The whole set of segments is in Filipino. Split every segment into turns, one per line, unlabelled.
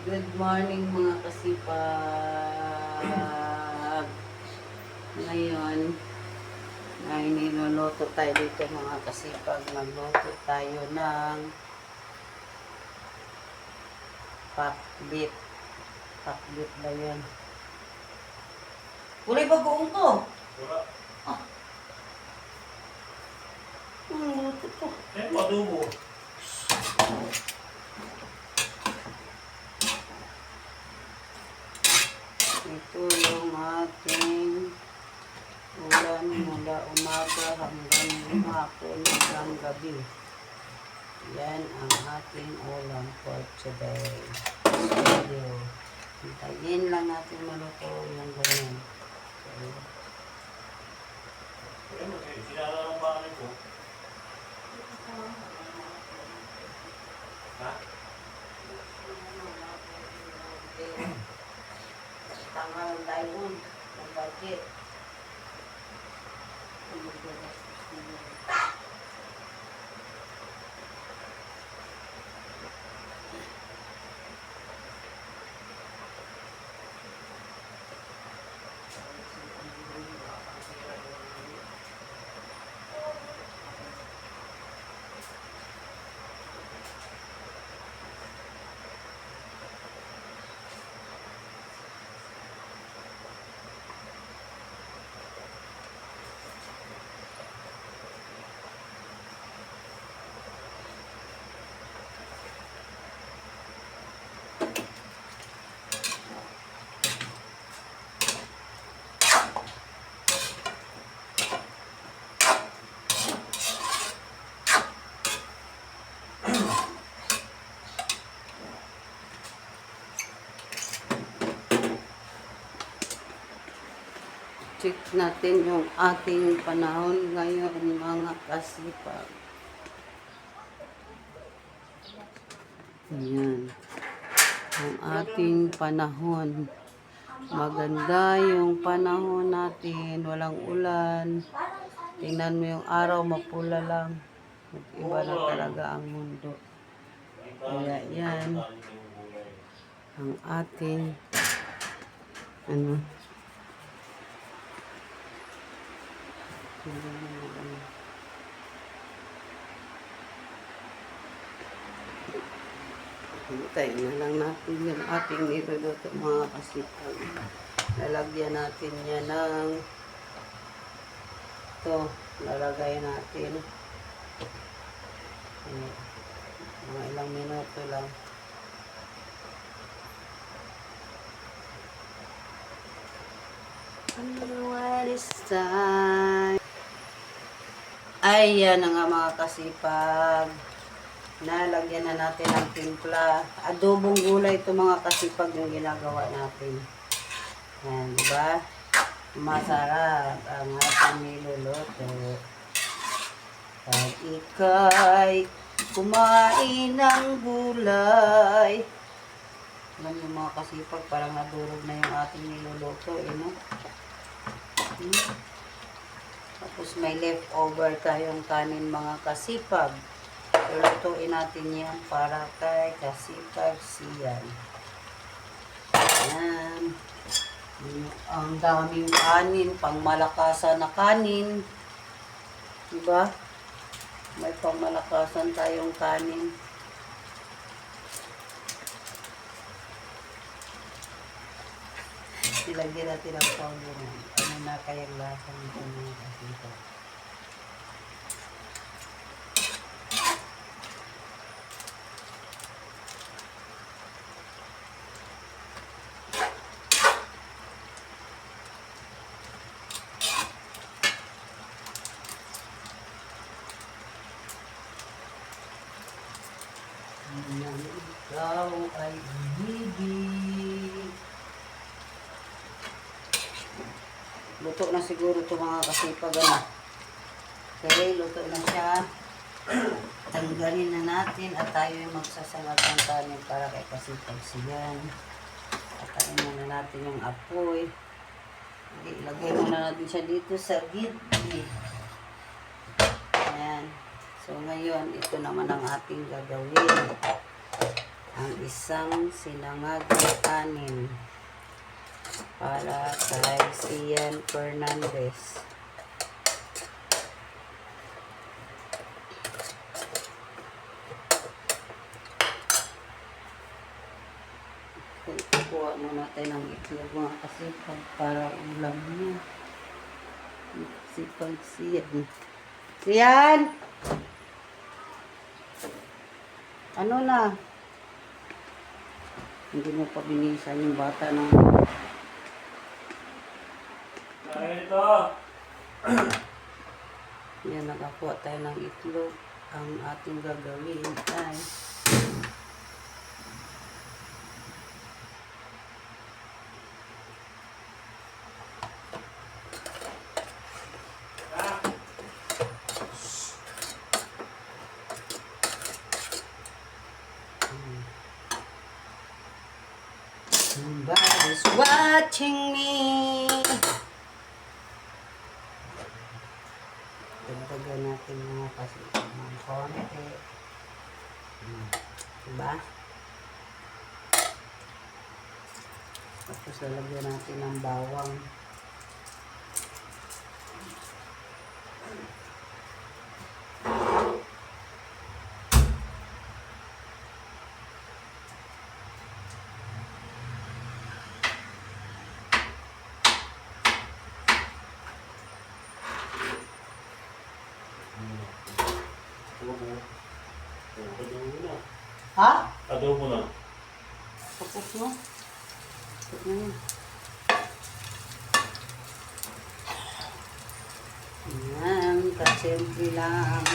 Good morning mga kasipag. Ngayon ay niluluto tayo dito mga kasipag. Magluto tayo ng pakbit. Pakbit ba yun? Kulay bagoong to.
Wala.
Ah. Luto to.
Eh, padubo.
Ito yung ating ulan mula umaga hanggang hapon hanggang gabi. Yan ang ating ulam for today. Video. Hintayin lang natin maluto yung ganyan. Okay.
Sinala ng bahay ko. Ha?
Tama lang tayo nun. Ang budget. Check natin yung ating panahon ngayon mga kasipag. Ayan. Ang ating panahon. Maganda yung panahon natin. Walang ulan. Tingnan mo yung araw, mapula lang. Iba na talaga ang mundo. Kaya yan. Ang ating hintayin na lang natin yung ating niluluto mga kasipag. Lalagyan natin yan ng ito. Lalagay natin mga ilang minuto lang. What is time? Ayan na nga mga kasipag. Nalagyan na natin ang timpla. Adobong gulay ito mga kasipag yung ginagawa natin. Ayan, diba? Masarap ang ating niluluto. Pag ika'y kumain ng gulay. Alam niyo mga kasipag, parang nadurog na yung ating niluluto. No? Tapos may leftover tayong kanin mga kasipag. Lulutuin natin yan para kay kasipag siyan. Ayan. Ang daming kanin, pangmalakasan na kanin. Diba? May pangmalakasan tayong kanin. Ilagyan natin ang powder. Ano na kayang lasa nito mga kasipag. Nang ikaw ay ibigin. Luto na siguro ito mga kasipag. Okay, luto na siya. Tanggalin na natin at tayo yung magsasalat ng kanin para kay kasipag siyan. Patayin muna natin yung apoy. Ilagay muna natin siya dito sa gitli. Ayan. So ngayon, ito naman ang ating gagawin. ang isang sinangaging kanin para kay Sian Fernandez. Kukuha na natin ang itlog mga kasipag para ulam niya. Kasipag Sian. Sian! Ano na? Hindi mo pa binisan yung bata ng...
Ito.
Yan, nakakuha tayo ng itlog. Ang ating gagawin ay... Somebody's watching me. Dagdagan natin mga kasi ng konti. Diba? Tapos lalagyan natin ng bawang. Ha?
Adobo na.
Tapos mo? Tapos na yun. Ayan, kasimple lang.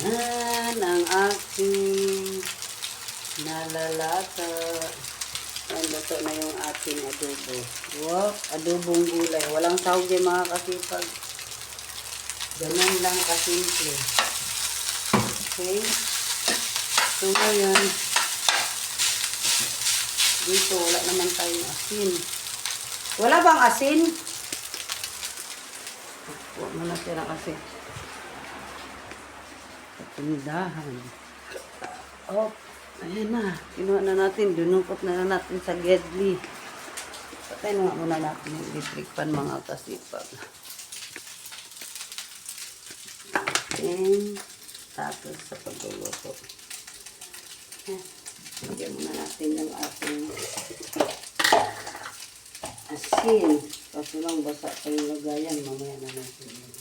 Yan ang aking nalalata. Yan, luto na yung ating adobo. Wow, adobong gulay. Walang sahog din mga kasipag. Ganun lang kasimple. Okay. So ngayon, dito wala naman tayong asin. Wala bang asin? Huwag mo na sila kasi. Tindahan. Oh, ayan na. Kinuha na natin. Dunukot na natin sa gedli. Patay na nga muna natin yung electric pan mga kasipag. And, tapos sa pagluluto. Lagyan muna natin yung ating asin. Kaso lang basa pa yung lagayan. Mamaya na natin yun.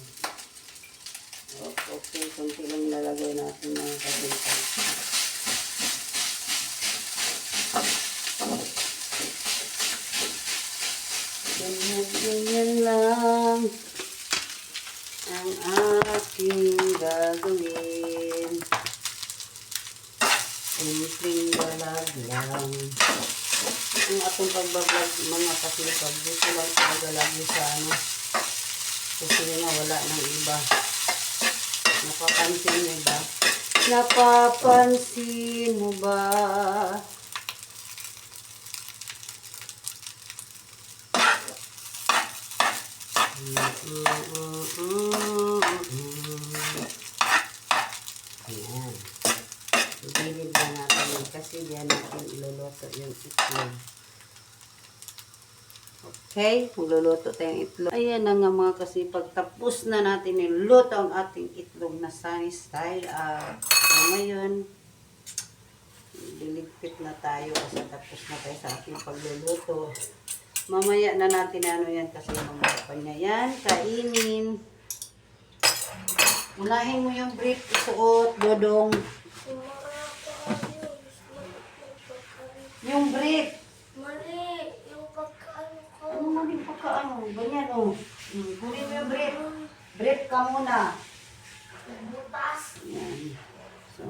Okay, kunti lang lalagay natin mga kasipag. Ganyan lang ang aking gagawin. Simpleng balag lang. Yung atong pagbablog mga kasipag, dito lang talaga lagi sa ano. Kasi nga wala nang iba. Napapansin mo ba? Napapansin mo ba? Ayan. Ibigid ba natin yun? Kasi diyan natin iluluto yung itlog. Okay, magluluto tayong itlog. Ayan na nga mga kasipag. Tapos na natin niluto ang ating itlog na sunny style. So ngayon, Liligpit na tayo kasi tapos na tayo sa ating pagluluto. Mamaya na natin ano yan kasi mamaya pa niya yan. Kainin. Unahin mo yung brief isuot, Dodong. Yung brief.
Mali, yung pagkaano ko.
Ano mali pagkaano? Ganyan o. Kunin mo yung brief. Brief ka muna.
Butas.
Yan. So,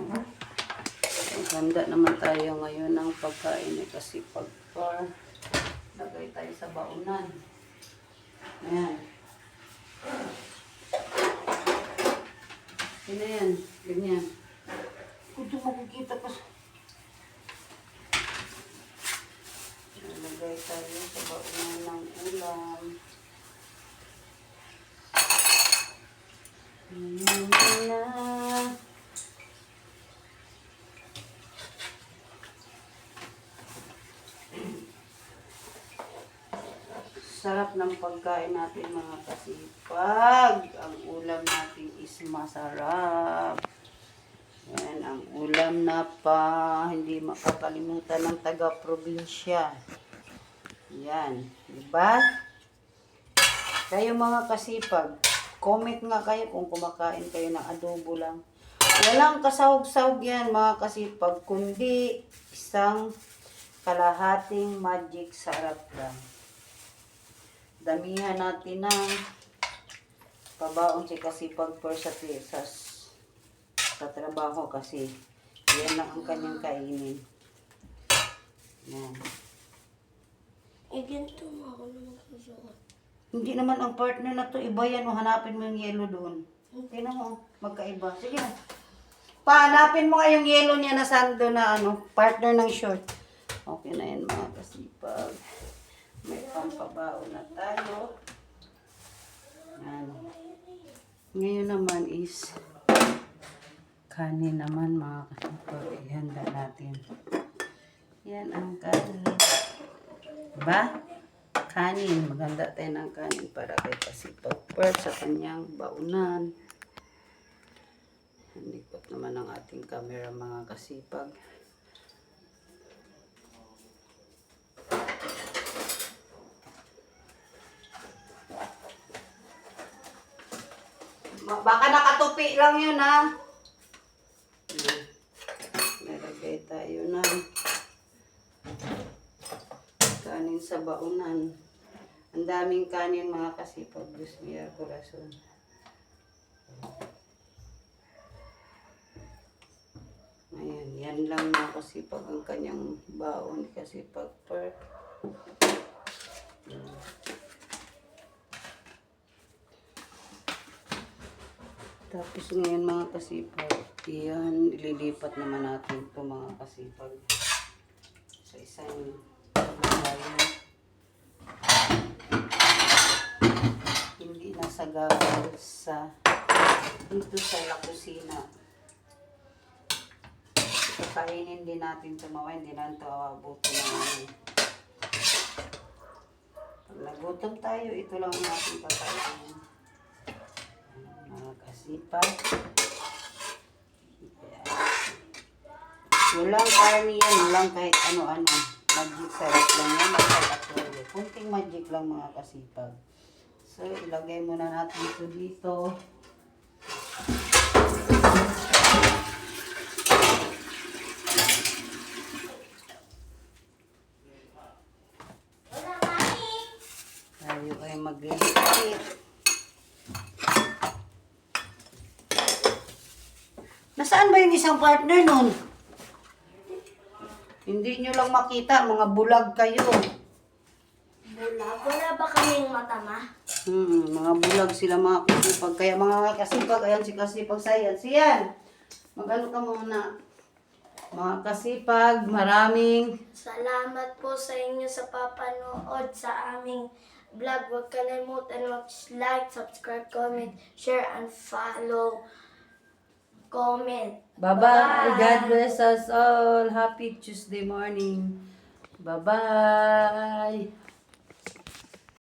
maganda naman tayo ngayon ng pagkain kasi pagka lagay tayo sa baunan. Ayan. Yan na yan. Ganyan. Kung ito makikita pa sa... Lagay tayo sa baunan ng ulam. Ayan na. Sarap ng pagkain natin mga kasipag. Ang ulam natin is masarap. Yan, ang ulam na pa hindi makakalimutan ng taga-probinsya. Yan, di ba? Kayo mga kasipag, comment nga kayo kung kumakain kayo ng adobo lang. Walang kasahog-sahog yan mga kasipag, kundi isang kalahating magic sarap lang. Damihan natin ng pabaon si kasipag per sa trabaho kasi yan lang ang kanyang kainin. Yan.
Eh, ganito mo ako na magsusuot.
Hindi naman ang partner na to, iba yan o hanapin mo yung yellow doon. Tingnan mo, magkaiba. Sige na. Pahanapin mo nga yung yellow niya na sando na ano, partner ng short. Okay na yan mga kasipag. May pampabaon na tayo. Yan. Ngayon naman is kanin naman mga kasipag. Ihanda natin. Yan ang kanin. Diba? Kanin. Maganda tayo ng kanin para kay kasipag. First sa kanyang baunan. Likot naman ang ating camera mga kasipag. Baka nakatupi lang yun ha. Nalagay tayo na kanin sa baunan. Ang daming kanin mga kasipag. Diyos mia, corazon. Ayan, yan lang mga kasipag ang kanyang baon. Kasipag per. Tapos ngayon mga kasipag, yan, ililipat naman natin ito mga kasipag sa isang lagayan. Hindi nasagabal sa dito sa la kusina. Kakainin din natin ito mga, hindi na ito abuto na namin. Pag nagutom tayo, ito lang ang ating kakainin. Mga kasipag. Walang karni yan, walang kahit ano-ano. Magic sarap lang yan, magkakatuloy. Kunting magic lang mga kasipag. So, ilagay muna natin ito dito. Tayo ay maglilipit. Nasaan ba yung isang partner nun? Hindi nyo lang makita, mga bulag kayo.
Bulag? Wala ba kaming matama?
Mga bulag sila mga kasipag. Kaya mga kasipag, ayan si kasipag science. Yan! Mag-ano ka muna. Mga kasipag, maraming
Salamat po sa inyo sa papanood sa aming vlog. Huwag kalimutan mag-like, subscribe, comment, share, and follow. Comment.
bye-bye. God bless us all. Happy Tuesday morning. Bye-bye.